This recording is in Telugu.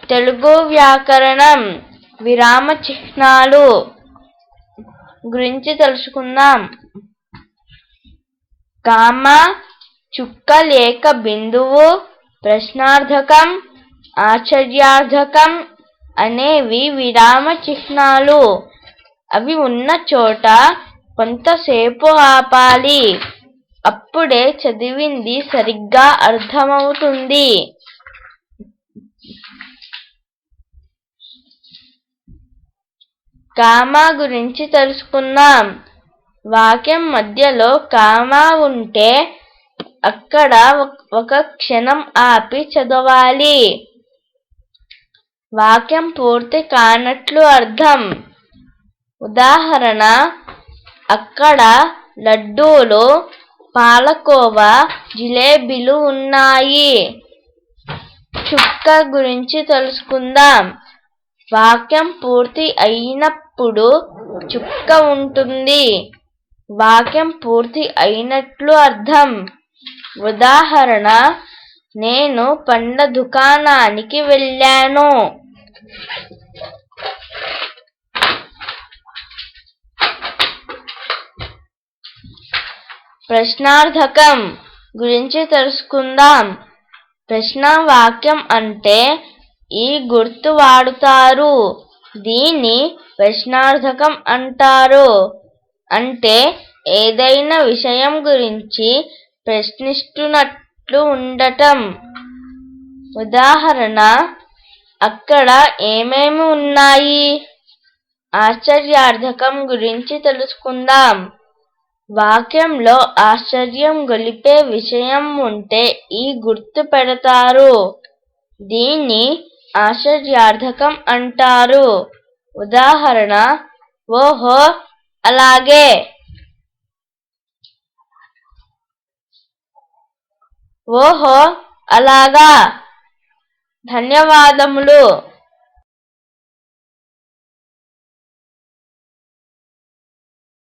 తెలుగు వ్యాకరణం విరామ చిహ్నాలు గురించి తెలుసుకుందాం. కామ, చుక్క లేక బిందువు, ప్రశ్నార్థకం, ఆశ్చర్యార్థకం అనేవి విరామ చిహ్నాలు. అవి ఉన్న చోట కొంతసేపు ఆపాలి. అప్పుడే చదివింది సరిగ్గా అర్థమవుతుంది. కామ గురించి తెలుసుకుందాం. వాక్యం మధ్యలో కామా ఉంటే అక్కడ ఒక క్షణం ఆపి చదవాలి. వాక్యం పూర్తి కానట్లు అర్థం. ఉదాహరణ: అక్కడ లడ్డూలు, పాలకోవా, జిలేబీలు ఉన్నాయి. చుక్క గురించి తెలుసుకుందాం. వాక్యం పూర్తి అయినప్పుడు చుక్క ఉంటుంది. వాక్యం పూర్తి అయినట్లు అర్థం. ఉదాహరణ: నేను పండ్ల దుకాణానికి వెళ్ళాను. ప్రశ్నార్థకం గురించి తెలుసుకుందాం. ప్రశ్న వాక్యం అంటే ఈ గుర్తు వాడుతారు. దీన్ని ప్రశ్నార్థకం అంటారు. అంటే ఏదైనా విషయం గురించి ప్రశ్నిస్తున్నట్లు ఉండటం. ఉదాహరణ: అక్కడ ఏమేమి ఉన్నాయి? ఆశ్చర్యార్థకం గురించి తెలుసుకుందాం. వాక్యంలో ఆశ్చర్యం గొలిపే విషయం ఉంటే ఈ గుర్తు పెడతారు. దీన్ని ఆశ్చర్యార్థకం అంటారు. ఉదాహరణ: ఓహో, అలాగే. ఓహో, అలాగా. ధన్యవాదములు.